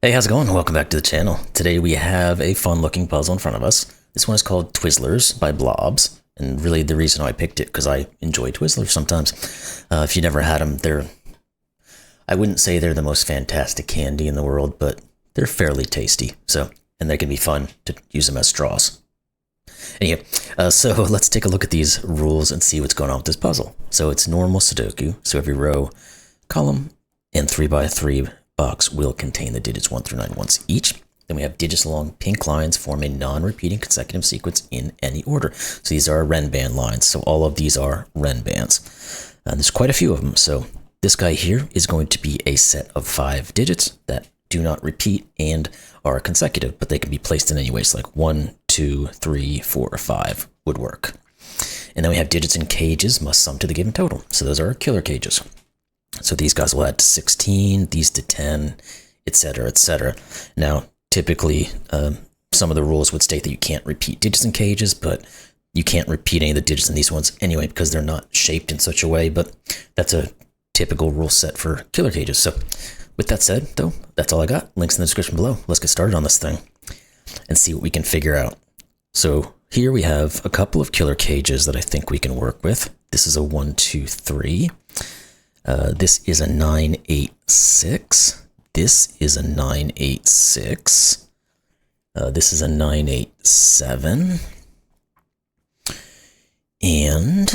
Hey, how's it going? Welcome back to the channel. Today we have a fun-looking puzzle in front of us. This one is called Twizzlers by Blobz, and really the reason I picked it because I enjoy Twizzlers sometimes. If you never had them, I wouldn't say they're the most fantastic candy in the world, but they're fairly tasty. And they can be fun to use them as straws. Anyway, so let's take a look at these rules and see what's going on with this puzzle. So it's normal Sudoku. So every row, column, and 3x3 box will contain the digits 1 through 9 once each. Then we have digits along pink lines form a non-repeating consecutive sequence in any order. So these are Renban lines. So all of these are Renbans. And there's quite a few of them. So this guy here is going to be a set of 5 digits that do not repeat and are consecutive, but they can be placed in any way. So like 1, 2, 3, 4, or 5 would work. And then we have digits in cages must sum to the given total. So those are our killer cages. So these guys will add to 16, these to 10, etc., etc. Now, typically, some of the rules would state that you can't repeat digits in cages, but you can't repeat any of the digits in these ones anyway because they're not shaped in such a way, but that's a typical rule set for killer cages. So with that said, though, that's all I got. Links in the description below. Let's get started on this thing and see what we can figure out. So here we have a couple of killer cages that I think we can work with. This is a 1, 2, 3. This is a 9, 8, 6. This is a 9, 8, 6. This is a 9, 8, 7. And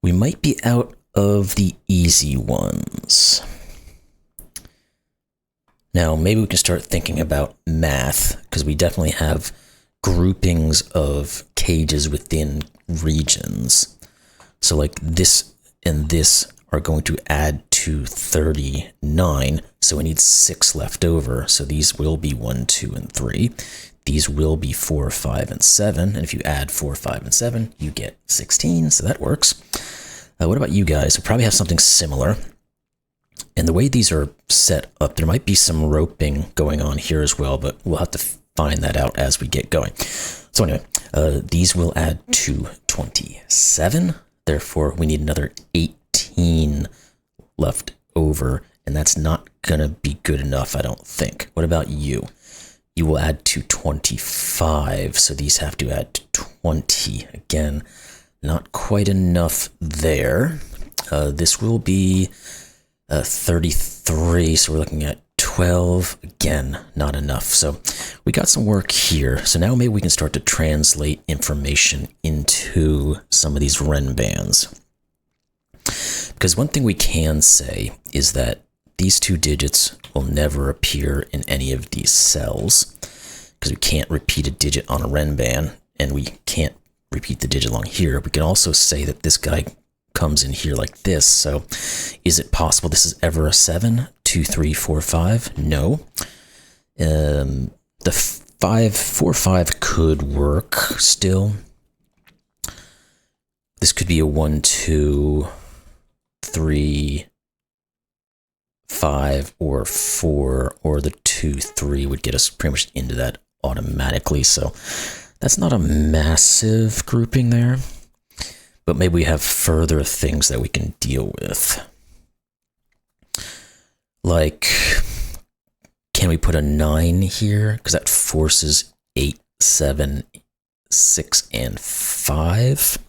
we might be out of the easy ones. Now, maybe we can start thinking about math, because we definitely have groupings of cages within regions. So like this and this are going to add to 39, so we need 6 left over. So these will be 1, 2, and 3. These will be 4, 5, and 7. And if you add 4, 5, and 7, you get 16, so that works. What about you guys? You probably have something similar. And the way these are set up, there might be some roping going on here as well, but we'll have to find that out as we get going. So anyway, these will add to 27. Therefore, we need another 18 left over, and that's not going to be good enough, I don't think. What about you? You will add to 25, so these have to add to 20. Again, not quite enough there. This will be 33, so we're looking at 12. Again, not enough. So we got some work here. So now maybe we can start to translate information into some of these Renbans. Because one thing we can say is that these 2 digits will never appear in any of these cells, because we can't repeat a digit on a Renban, and we can't repeat the digit along here. We can also say that this guy comes in here like this. So is it possible this is ever a 7? 2, 3, 4, 5? No. The 5, 4, 5 could work still. This could be a 1, 2, 3, 5, or 4, or the 2, 3 would get us pretty much into that automatically. So that's not a massive grouping there, but maybe we have further things that we can deal with. Like, can we put a 9 here? Because that forces 8, 7, 6, and 5.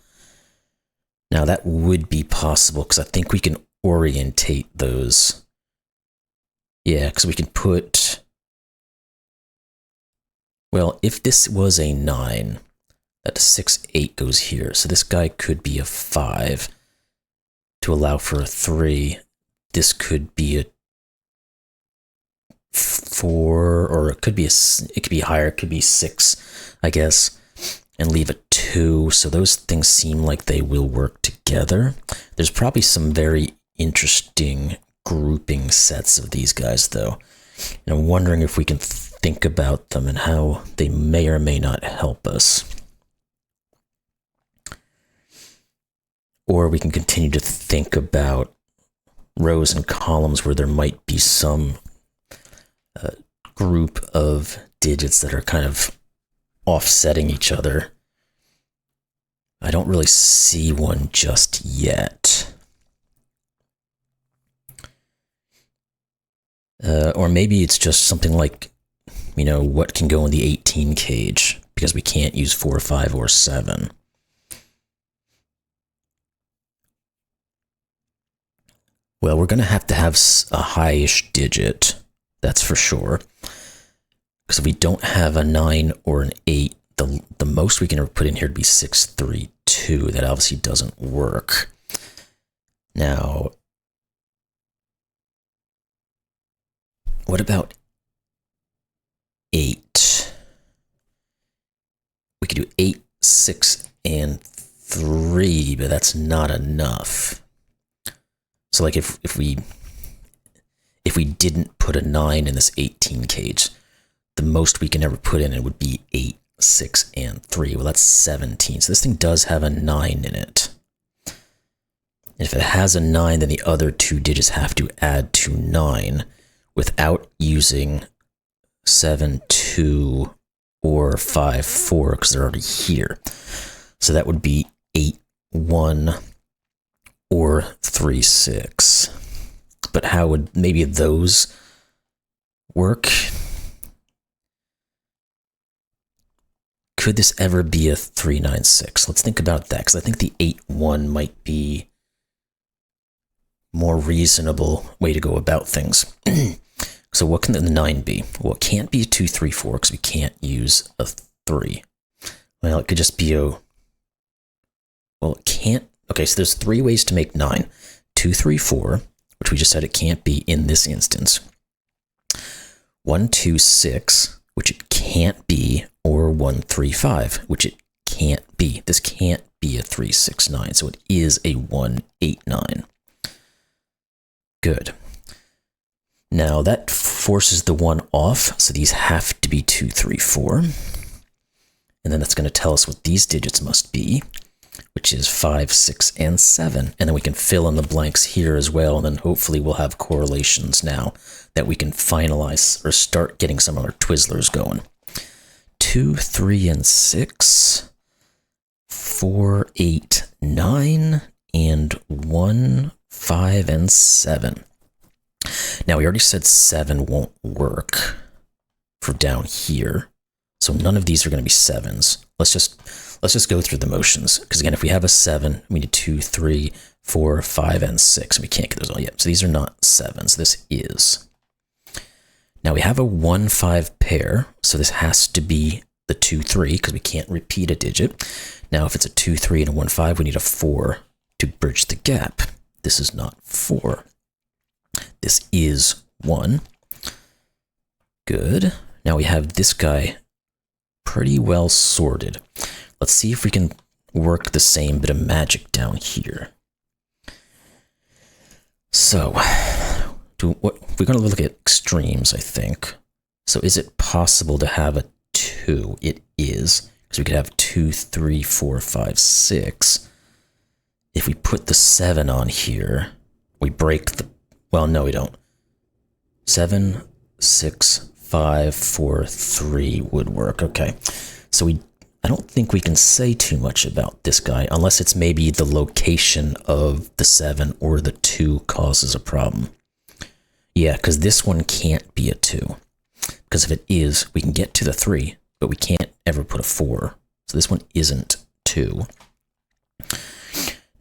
Now that would be possible, because I think we can orientate those. Yeah, because we can put... Well, if this was a 9, that 6, 8 goes here. So this guy could be a 5 to allow for a 3. This could be a 4, or it could be higher. It could be 6, I guess, and leave a 2. So those things seem like they will work together. There's probably some very interesting grouping sets of these guys, though. And I'm wondering if we can think about them and how they may or may not help us. Or we can continue to think about rows and columns where there might be some group of digits that are kind of offsetting each other. I don't really see one just yet. Or maybe it's just something like, you know, what can go in the 18 cage, because we can't use 4, 5, or 7. Well, we're going to have a high-ish digit, that's for sure. Because if we don't have a 9 or an 8, the most we can ever put in here would be 6, 3, 2. That obviously doesn't work. Now, what about 8? We could do 8, 6, and 3, but that's not enough. So like if we didn't put a 9 in this 18 cage, the most we can ever put in it would be 8, 6, and 3. Well, that's 17. So this thing does have a 9 in it. And if it has a 9, then the other 2 digits have to add to 9 without using 7, 2, or 5, 4, because they're already here. So that would be 8, 1, or 3, 6. But how would maybe those work? Could this ever be a 3, 9, 6? Let's think about that, because I think the 8, 1 might be more reasonable way to go about things. So what can the 9 be? Well, it can't be 2, 3, 4, because we can't use a 3. Well, it could just be a... Well, it can't... Okay, so there's 3 ways to make 9. 2, 3, 4, which we just said it can't be in this instance. 1, 2, 6, which it can't be, or 1, 3, 5, which it can't be. This can't be a 3, 6, 9, so it is a 1, 8, 9. Good. Now that forces the 1 off, so these have to be 2, 3, 4. And then that's going to tell us what these digits must be, which is 5, 6, and 7. And then we can fill in the blanks here as well, and then hopefully we'll have correlations now that we can finalize or start getting some of our Twizzlers going. 2, 3, and 6, 4, 8, 9, and 1, 5, and 7. Now we already said 7 won't work for down here, so none of these are going to be 7s. Let's just go through the motions, because again, if we have a 7, we need 2, 3, 4, 5, and 6, and we can't get those all yet. So these are not 7s. This is. Now we have a 1, 5 pair, so this has to be the 2, 3, because we can't repeat a digit. Now if it's a 2, 3, and a 1, 5, we need a 4 to bridge the gap. This is not 4. This is 1. Good. Now we have this guy pretty well sorted. Let's see if we can work the same bit of magic down here. So, we're going to look at extremes, I think. So is it possible to have a 2? It is, because we could have 2, 3, 4, 5, 6. If we put the 7 on here, we break the... Well, no, we don't. 7, 6, 5, 4, 3 would work. Okay, so I don't think we can say too much about this guy, unless it's maybe the location of the 7 or the 2 causes a problem. Yeah, because this one can't be a 2. Because if it is, we can get to the 3, but we can't ever put a 4. So this one isn't 2.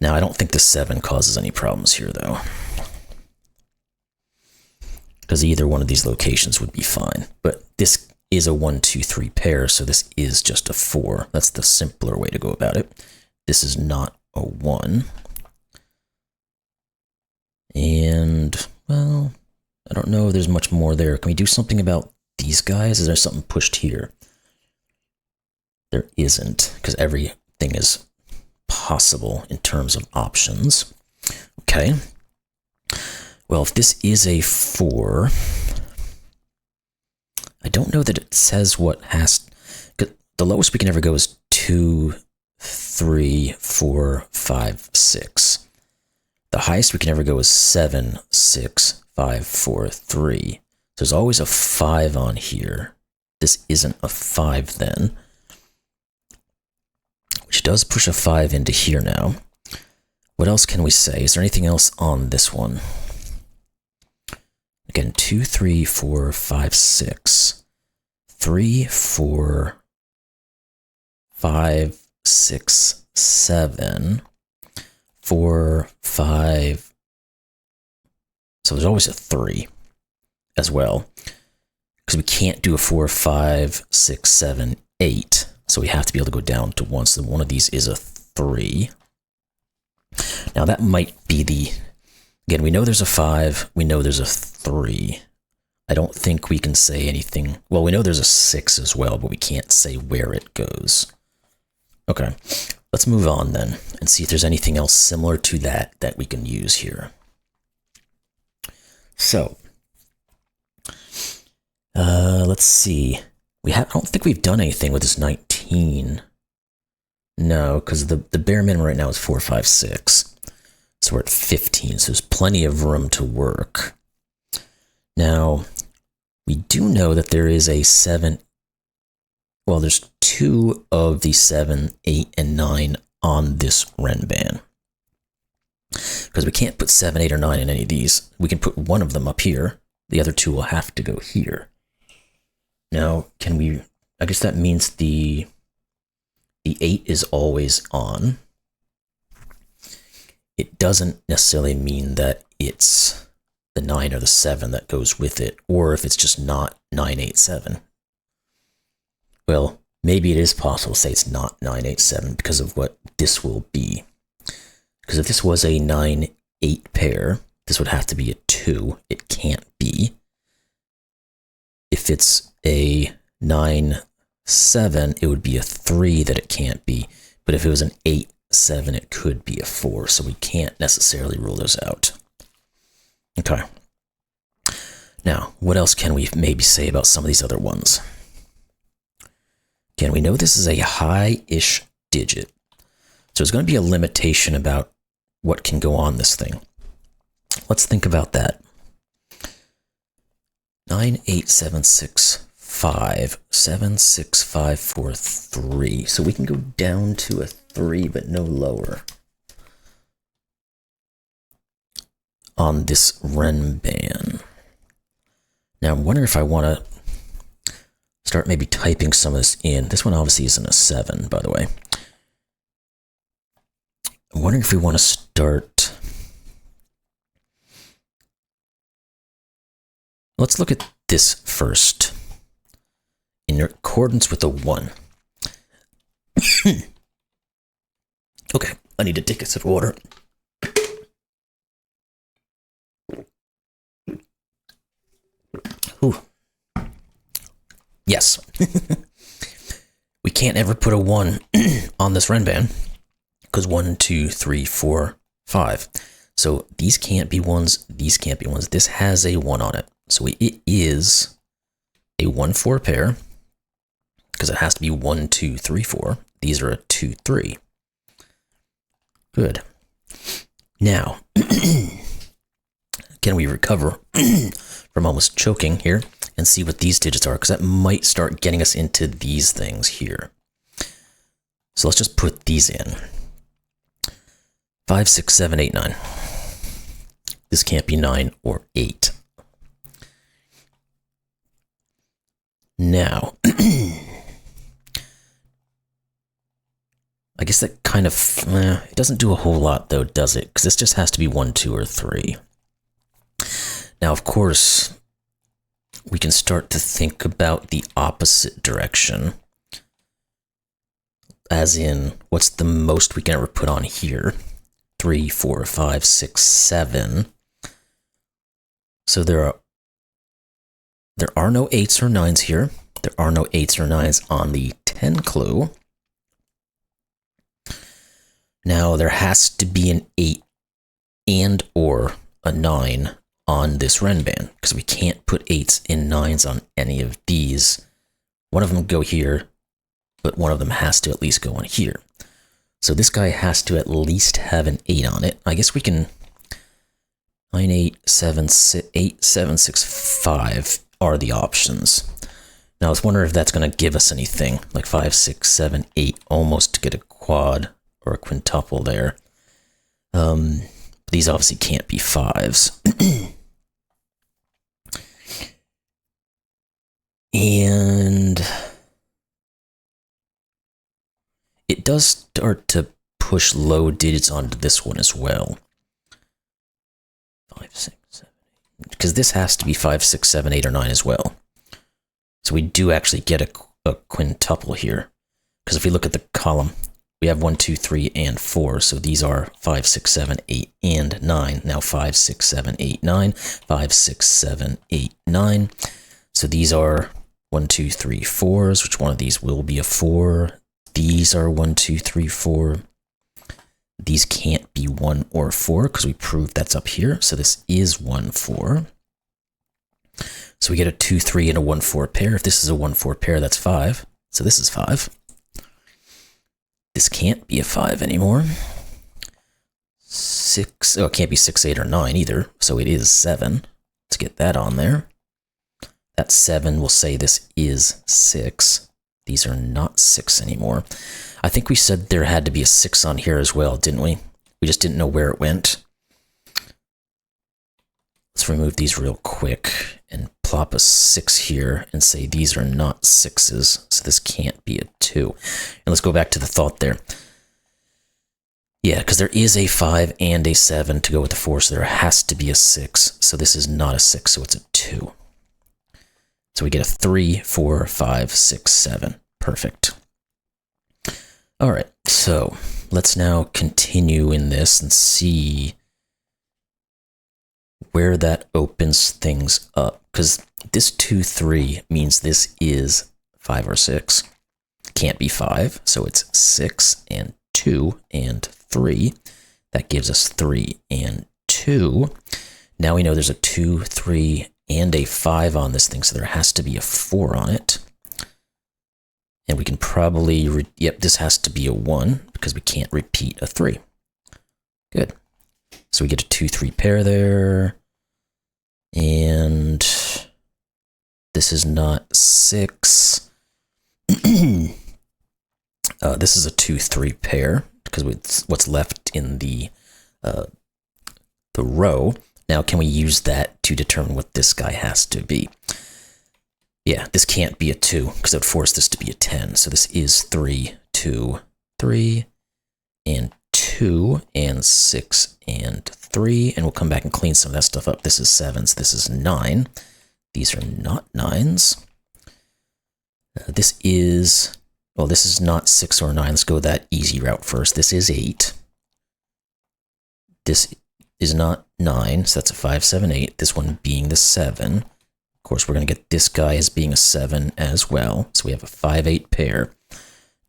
Now, I don't think the 7 causes any problems here, though. Because either one of these locations would be fine. But this is a 1, 2, 3 pair, so this is just a 4. That's the simpler way to go about it. This is not a 1. And, well, I don't know if there's much more there. Can we do something about these guys? Is there something pushed here? There isn't, because everything is possible in terms of options. Okay. Well, if this is a 4, I don't know that it says what has... The lowest we can ever go is 2, 3, 4, 5, 6. The highest we can ever go is 7, 6, 5, 4, 3. There's always a 5 on here. This isn't a 5 then, which does push a 5 into here now. What else can we say? Is there anything else on this one? Again, 2, 3, 4, 5, 6. 3, 4, 5, 6, 7. 4, 5. So there's always a 3 as well. Because we can't do a 4, 5, 6, 7, 8. So we have to be able to go down to 1. So one of these is a 3. Now that might be the... Again, we know there's a 5. We know there's a 3. I don't think we can say anything... Well, we know there's a 6 as well, but we can't say where it goes. Okay, let's move on then and see if there's anything else similar to that that we can use here. So, let's see. I don't think we've done anything with this 19. No, because the bare minimum right now is 4, 5, 6. So we're at 15, so there's plenty of room to work. Now, we do know that there is a 7. Well, there's 2 of the 7, 8, and 9 on this Renban. Because we can't put 7, 8, or 9 in any of these. We can put one of them up here. The other 2 will have to go here. Now, can we... I guess that means the 8 is always on. It doesn't necessarily mean that it's the 9 or the 7 that goes with it, or if it's just not 9, 8, 7. Well, maybe it is possible to say it's not 9, 8, 7 because of what this will be. Because if this was a 9, 8 pair, this would have to be a 2. It can't be. If it's a 9, 7, it would be a 3 that it can't be. But if it was an 8, 7, it could be a 4. So we can't necessarily rule those out. Okay. Now, what else can we maybe say about some of these other ones? Again, we know this is a high-ish digit. So there's going to be a limitation about what can go on this thing. Let's think about that. 9, 8, 7, 6, 5, 7, 6, 5, 4, 3. So we can go down to a 3, but no lower on this Renban. Now, I'm wondering if I want to start maybe typing some of this in. This one obviously isn't a 7, by the way. I'm wondering if we want to start... Let's look at this first. In accordance with the 1. Okay, I need to take a sip of water. Ooh. Yes. We can't ever put a 1 on this Renban. Because 1, 2, 3, 4, 5. So these can't be 1s, these can't be 1s. This has a 1 on it. So it is a 1, 4 pair. Because it has to be 1, 2, 3, 4. These are a 2, 3. Good. Now, can we recover from almost choking here and see what these digits are? Because that might start getting us into these things here. So let's just put these in. 5, 6, 7, 8, 9. This can't be 9 or 8. Now, I guess that kind of, it doesn't do a whole lot though, does it? Because this just has to be 1, 2, or 3. Now, of course, we can start to think about the opposite direction. As in, what's the most we can ever put on here? 3, 4, 5, 6, 7. So there are no 8s or 9s here. There are no 8s or 9s on the 10 clue. Now there has to be an 8 and or a 9 on this Renban, because we can't put 8s and 9s on any of these. One of them go here, but one of them has to at least go on here. So this guy has to at least have an 8 on it. I guess we can 9, 8, 7, 6, 8, 7, 6, 5 are the options. Now I was wondering if that's going to give us anything, like 5, 6, 7, 8, almost to get a quad or a quintuple there. These obviously can't be 5s. does start to push low digits onto this one as well. 5, 6, 7, 8. Because this has to be 5, 6, 7, 8, or 9 as well. So we do actually get a quintuple here. Because if we look at the column, we have 1, 2, 3, and 4. So these are 5, 6, 7, 8, and 9. Now 5, 6, 7, 8, 9. 5, 6, 7, 8, 9. So these are 1, 2, 3, 4s. Which one of these will be a 4? These are 1, 2, 3, 4. These can't be 1 or 4 because we proved that's up here. So this is 1, 4. So we get a 2, 3, and a 1, 4 pair. If this is a 1, 4 pair, that's 5. So this is 5. This can't be a 5 anymore. 6, oh, it can't be 6, 8, or 9 either. So it is 7. Let's get that on there. That 7 will say this is 6. These are not 6 anymore. I think we said there had to be a 6 on here as well, didn't we? We just didn't know where it went. Let's remove these real quick and plop a 6 here and say these are not 6s, so this can't be a 2. And let's go back to the thought there. Yeah, because there is a 5 and a 7 to go with the 4, so there has to be a 6. So this is not a 6, so it's a 2. So we get a 3, 4, 5, 6, 7. Perfect. All right, so let's now continue in this and see where that opens things up. Because this 2, 3 means this is 5 or 6. Can't be 5, so it's 6 and 2 and 3. That gives us 3 and 2. Now we know there's a 2, 3, and a 5 on this thing, so there has to be a 4 on it. And we can probably, yep, this has to be a 1 because we can't repeat a 3. Good. So we get a 2, 3 pair there. And this is not 6. This is a 2, 3 pair because it's what's left in the row. Now, can we use that to determine what this guy has to be? Yeah, this can't be a 2 because it would force this to be a 10. So this is 3, 2, 3, and 2, and 6, and 3. And we'll come back and clean some of that stuff up. This is 7s. This is 9. These are not 9s. This is, well, this is not 6 or 9. Let's go that easy route first. This is 8. This is not 9, so that's a 5, 7, 8. This one being the 7. Of course, we're going to get this guy as being a 7 as well. So we have a 5, 8 pair.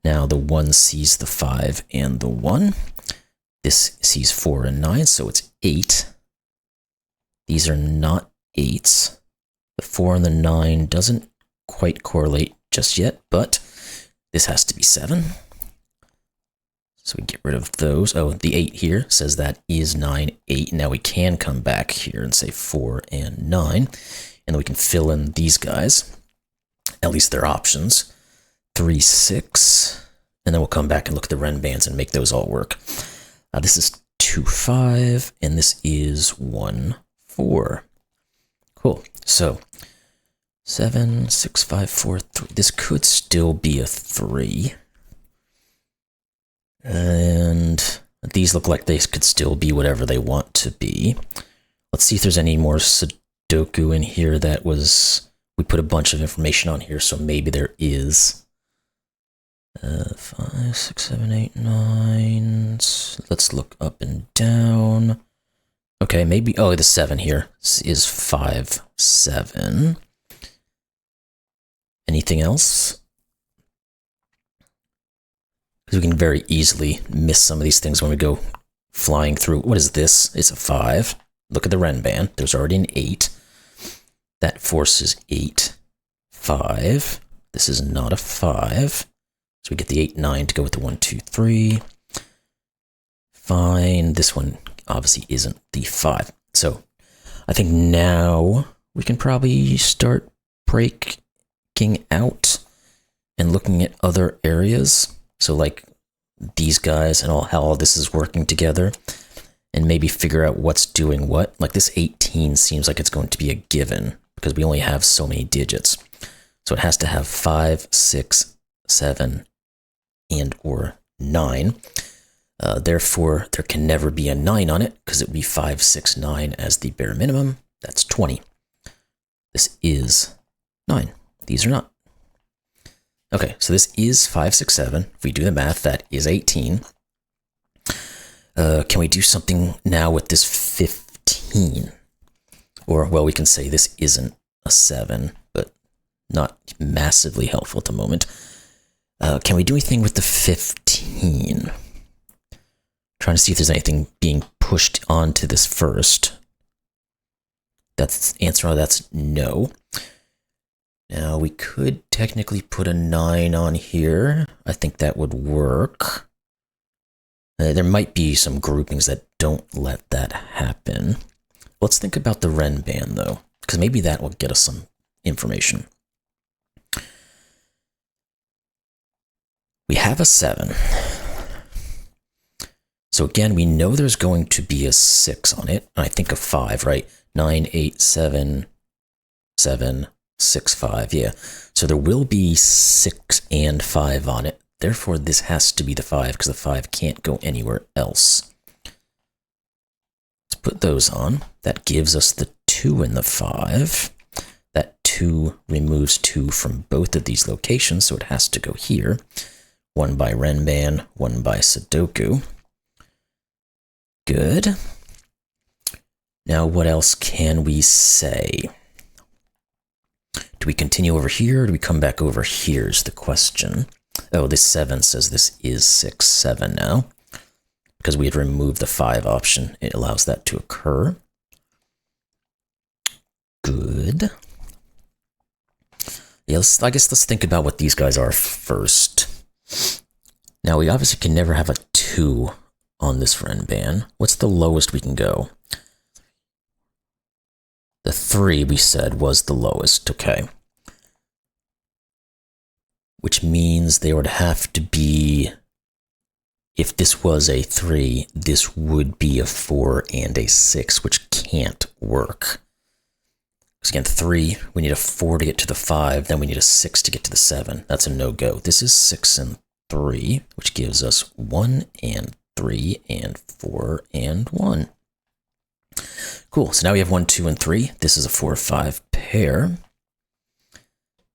Now the 1 sees the 5 and the 1. This sees 4 and 9, so it's 8. These are not 8s. The 4 and the 9 doesn't quite correlate just yet, but this has to be 7. So we get rid of those. Oh, the 8 here says that is 9, 8. Now we can come back here and say 4 and 9. And then we can fill in these guys, at least their options. 3, 6. And then we'll come back and look at the Renbans and make those all work. This is 2, 5. And this is 1, 4. Cool. So 7, 6, 5, 4, 3. This could still be a 3. And these look like they could still be whatever they want to be. Let's see if there's any more Sudoku in here that was... We put a bunch of information on here, so maybe there is. 5, 6, 7, 8, 9. Let's look up and down. Okay, maybe... Oh, the 7 here is 5, 7. Anything else? Because we can very easily miss some of these things when we go flying through. What is this? It's a 5. Look at the Renban. There's already an 8. That forces 8. 5. This is not a 5. So we get the 8, 9 to go with the 1, 2, 3. Fine. This one obviously isn't the 5. So I think now we can probably start breaking out and looking at other areas. So like these guys and how all this is working together, and maybe figure out what's doing what. Like this 18 seems like it's going to be a given because we only have so many digits. So it has to have 5, 6, 7, and or 9. Therefore, there can never be a 9 on it because it would be 5, 6, 9 as the bare minimum. That's 20. This is 9. These are not. Okay, so this is 5, 6, 7. If we do the math, that is 18. Can we do something now with this 15? Or, well, we can say this isn't a 7, but not massively helpful at the moment. Can we do anything with the 15? Trying to see if there's anything being pushed onto this first. That's the answer. That's no. Now, we could technically put a 9 on here. I think that would work. There might be some groupings that don't let that happen. Let's think about the Renban, though, because maybe that will get us some information. We have a 7. So again, we know there's going to be a 6 on it. I think a 5, right? 9, 8, 7, 7, 6, 5, yeah. So there will be 6 and 5 on it. Therefore, this has to be the 5 because the 5 can't go anywhere else. Let's put those on. That gives us the 2 and the 5. That 2 removes 2 from both of these locations, so it has to go here. 1 by Renban, 1 by Sudoku. Good. Now, what else can we say? Do we continue over here, or do we come back over here is the question. Oh, this 7 says this is 6, 7 now. Because we had removed the 5 option, it allows that to occur. Good. Yeah, I guess let's think about what these guys are first. Now, we obviously can never have a 2 on this Renban. What's the lowest we can go? The 3 we said was the lowest, okay. Which means there would have to be, if this was a 3, this would be a 4 and a 6, which can't work. Because again, 3, we need a 4 to get to the 5, then we need a 6 to get to the 7. That's a no-go. This is 6 and 3, which gives us 1 and 3 and 4 and 1. Cool, so now we have 1, 2, and 3. This is a 4, 5 pair.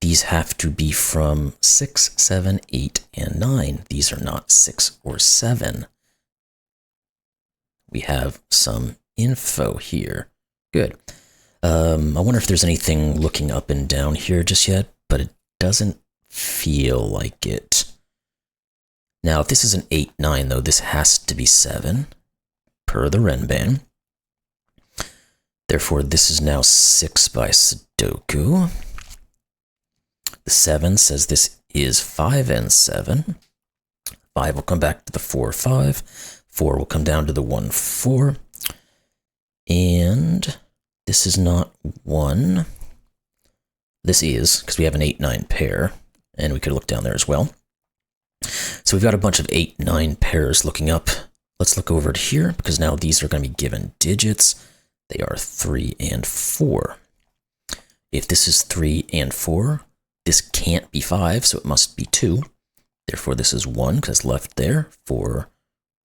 These have to be from 6, 7, 8, and 9. These are not 6 or 7. We have some info here. Good. I wonder if there's anything looking up and down here just yet, but it doesn't feel like it. Now, if this is an 8, 9, though, this has to be 7, per the Renban. Therefore, this is now 6 by Sudoku. The 7 says this is 5 and 7. 5 will come back to the 4, 5. 4 will come down to the 1, 4. And this is not 1. This is, because we have an 8, 9 pair. And we could look down there as well. So we've got a bunch of 8, 9 pairs looking up. Let's look over to here, because now these are going to be given digits. They are 3 and 4. If this is 3 and 4, this can't be 5, so it must be 2. Therefore, this is 1, because it's left there. 4,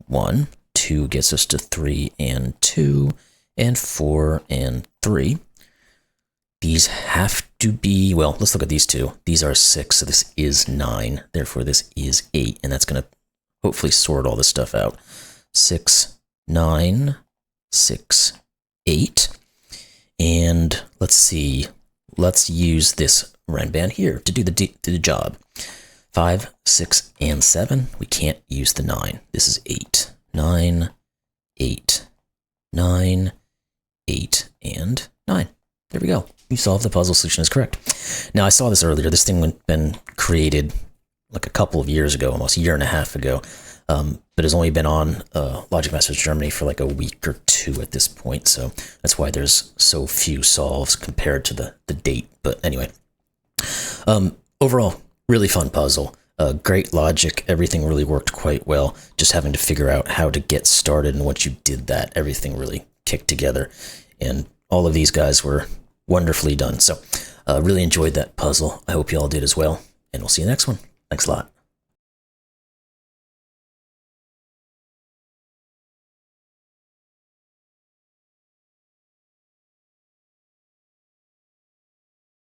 1. 2 gets us to 3 and 2, and 4 and 3. These have to be, well, let's look at these two. These are 6, so this is 9. Therefore, this is 8, and that's going to hopefully sort all this stuff out. 6, 9, 6, 8. And let's see. Let's use this Renban here to do the job. 5, 6, and 7. We can't use the 9. This is 8. 9, 8, 9, 8, and 9. There we go. You solved the puzzle. Solution is correct. Now, I saw this earlier. This thing had been created like a couple of years ago, almost a year and a half ago, but has only been on Logic Masters Germany for like a week or 2 at this point. So that's why there's so few solves compared to the date. But anyway, overall, really fun puzzle. Great logic. Everything really worked quite well. Just having to figure out how to get started, and once you did that, everything really kicked together. And all of these guys were wonderfully done. So really enjoyed that puzzle. I hope you all did as well. And we'll see you next one. Thanks a lot.